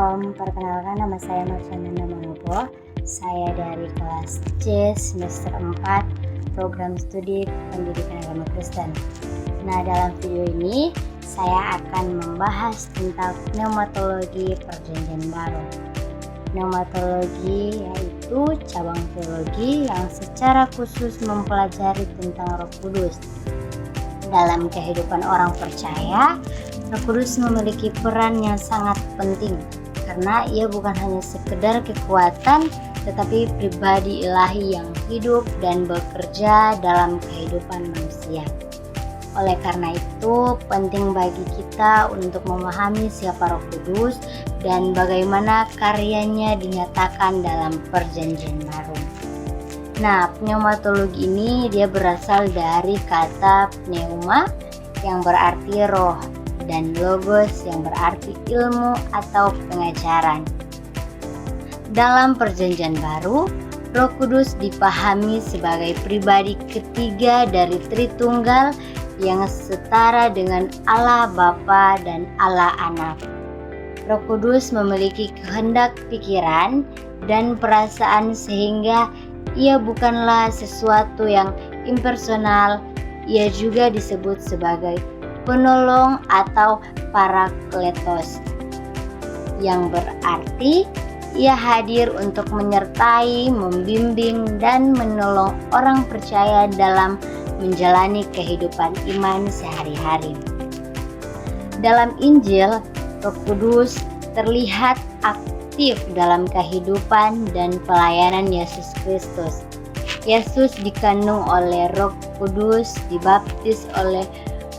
Assalamualaikum, perkenalkan nama saya Marciana Manopo. Saya dari kelas C semester 4 program studi pendidikan agama Kristen. Nah, dalam video ini saya akan membahas tentang pneumatologi perjanjian baru. Pneumatologi yaitu cabang teologi yang secara khusus mempelajari tentang Roh Kudus. Dalam kehidupan orang percaya, Roh Kudus memiliki peran yang sangat penting karena ia bukan hanya sekedar kekuatan tetapi pribadi ilahi yang hidup dan bekerja dalam kehidupan manusia. Oleh karena itu, penting bagi kita untuk memahami siapa Roh Kudus dan bagaimana karyanya dinyatakan dalam Perjanjian Baru. Nah, pneumatologi ini dia berasal dari kata pneuma yang berarti roh dan logos yang berarti ilmu atau pengajaran. Dalam Perjanjian Baru, Roh Kudus dipahami sebagai pribadi ketiga dari Tritunggal yang setara dengan Allah Bapa dan Allah Anak. Roh Kudus memiliki kehendak pikiran dan perasaan sehingga ia bukanlah sesuatu yang impersonal. Ia juga disebut sebagai penolong atau parakletos, yang berarti ia hadir untuk menyertai, membimbing, dan menolong orang percaya dalam menjalani kehidupan iman sehari-hari. Dalam Injil, Roh Kudus terlihat aktif dalam kehidupan dan pelayanan Yesus Kristus. Yesus dikandung oleh Roh Kudus, dibaptis oleh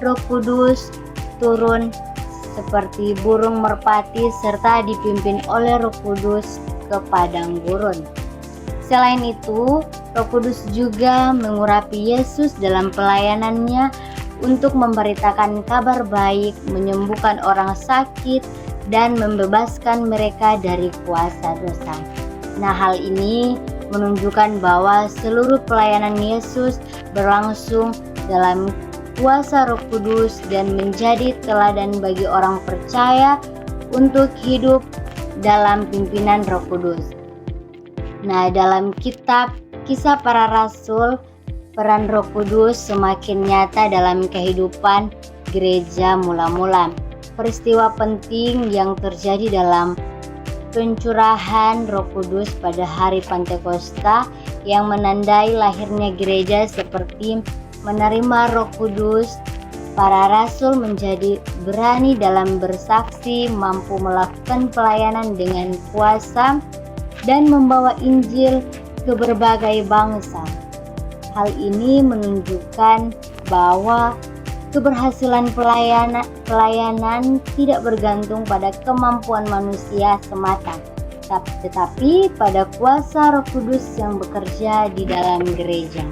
Roh Kudus, turun seperti burung merpati serta dipimpin oleh Roh Kudus ke padang gurun. Selain itu, Roh Kudus juga mengurapi Yesus dalam pelayanannya untuk memberitakan kabar baik, menyembuhkan orang sakit, dan membebaskan mereka dari kuasa dosa. Nah, hal ini menunjukkan bahwa seluruh pelayanan Yesus berlangsung dalam kuasa Roh Kudus dan menjadi teladan bagi orang percaya untuk hidup dalam pimpinan Roh Kudus. Nah, dalam kitab Kisah Para Rasul, peran Roh Kudus semakin nyata dalam kehidupan gereja mula-mula. Peristiwa penting yang terjadi dalam pencurahan Roh Kudus pada hari Pentakosta yang menandai lahirnya gereja seperti menerima Roh Kudus. Para rasul menjadi berani dalam bersaksi, mampu melakukan pelayanan dengan kuasa dan membawa Injil ke berbagai bangsa. Hal ini menunjukkan bahwa keberhasilan pelayanan tidak bergantung pada kemampuan manusia semata, tetapi pada kuasa Roh Kudus yang bekerja di dalam gereja.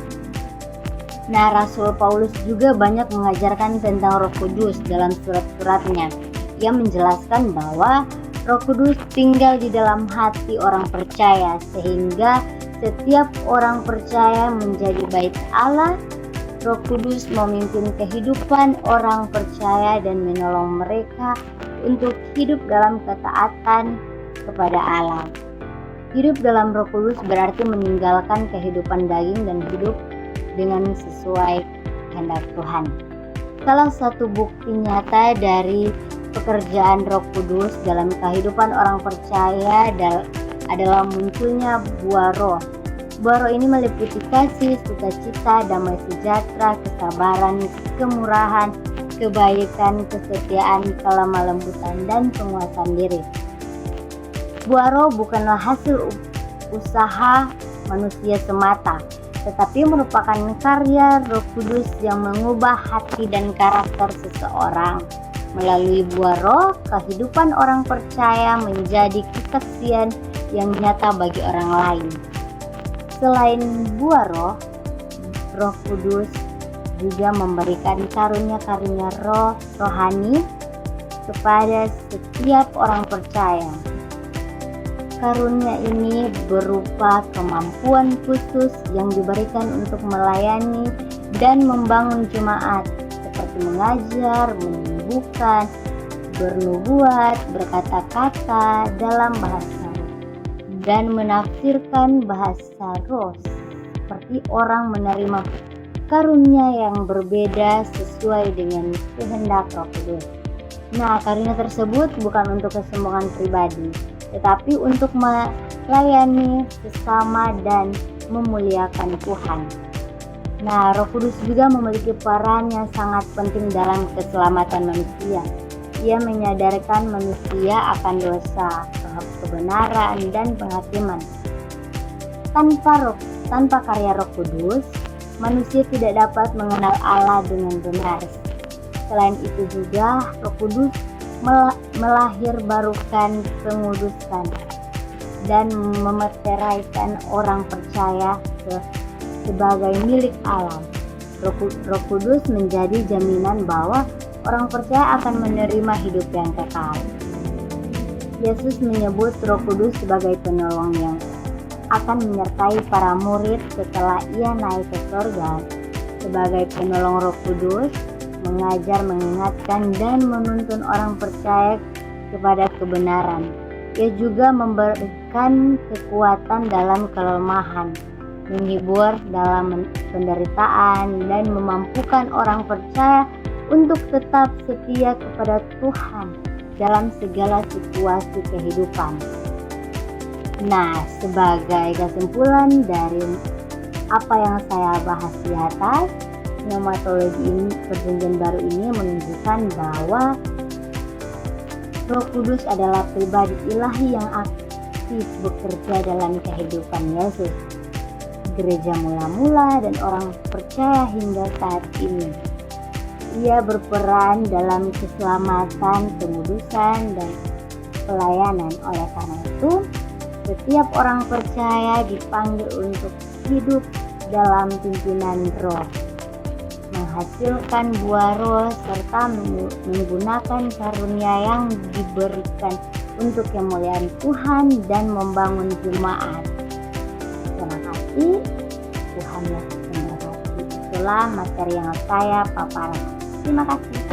Nah, Rasul Paulus juga banyak mengajarkan tentang Roh Kudus dalam surat-suratnya. Ia menjelaskan bahwa Roh Kudus tinggal di dalam hati orang percaya sehingga setiap orang percaya menjadi bait Allah. Roh Kudus memimpin kehidupan orang percaya dan menolong mereka untuk hidup dalam ketaatan kepada Allah. Hidup dalam Roh Kudus berarti meninggalkan kehidupan daging dan hidup dengan sesuai kehendak Tuhan. Salah satu bukti nyata dari pekerjaan Roh Kudus dalam kehidupan orang percaya adalah munculnya buah roh. Buah roh ini meliputi kasih, sukacita, damai sejahtera, kesabaran, kemurahan, kebaikan, kesetiaan, kelemah lembutan, dan penguasaan diri. Buah roh bukanlah hasil usaha manusia semata, tetapi merupakan karya Roh Kudus yang mengubah hati dan karakter seseorang. Melalui buah roh, kehidupan orang percaya menjadi kesaksian yang nyata bagi orang lain. Selain buah roh, Roh Kudus juga memberikan karunia-karunia rohani kepada setiap orang percaya. Karunia ini berupa kemampuan khusus yang diberikan untuk melayani dan membangun jemaat, seperti mengajar, menyembuhkan, bernubuat, berkata-kata dalam bahasa roh, dan menafsirkan bahasa roh seperti orang menerima karunia yang berbeda sesuai dengan kehendak Roh Kudus. Nah, karunia tersebut bukan untuk kesombongan pribadi, tetapi untuk melayani sesama dan memuliakan Tuhan. Nah, Roh Kudus juga memiliki peran yang sangat penting dalam keselamatan manusia. Ia menyadarkan manusia akan dosa, kebenaran, dan penghakiman. Tanpa karya Roh Kudus, manusia tidak dapat mengenal Allah dengan benar. Selain itu juga, Roh Kudus melahirbarukan, pengudusan, dan memeteraikan orang percaya sebagai milik Allah. Roh Kudus menjadi jaminan bahwa orang percaya akan menerima hidup yang kekal. Yesus menyebut Roh Kudus sebagai penolong yang akan menyertai para murid setelah ia naik ke surga. Sebagai penolong, Roh Kudus mengajar, mengingatkan, dan menuntun orang percaya kepada kebenaran. Ia juga memberikan kekuatan dalam kelemahan, menghibur dalam penderitaan, dan memampukan orang percaya untuk tetap setia kepada Tuhan dalam segala situasi kehidupan. Nah, sebagai kesimpulan dari apa yang saya bahas di atas, pneumatologi ini, perjanjian baru ini menunjukkan bahwa Roh Kudus adalah pribadi ilahi yang aktif bekerja dalam kehidupan Yesus, gereja mula-mula, dan orang percaya hingga saat ini. Ia berperan dalam keselamatan, pengudusan, dan pelayanan. Oleh karena itu, setiap orang percaya dipanggil untuk hidup dalam pimpinan Roh, menghasilkan buah Roh, serta menggunakan karunia yang diberikan untuk kemuliaan Tuhan dan membangun jemaat. Terima kasih. Tuhan Yesus memberkati. Itulah materi yang saya paparkan. Terima kasih.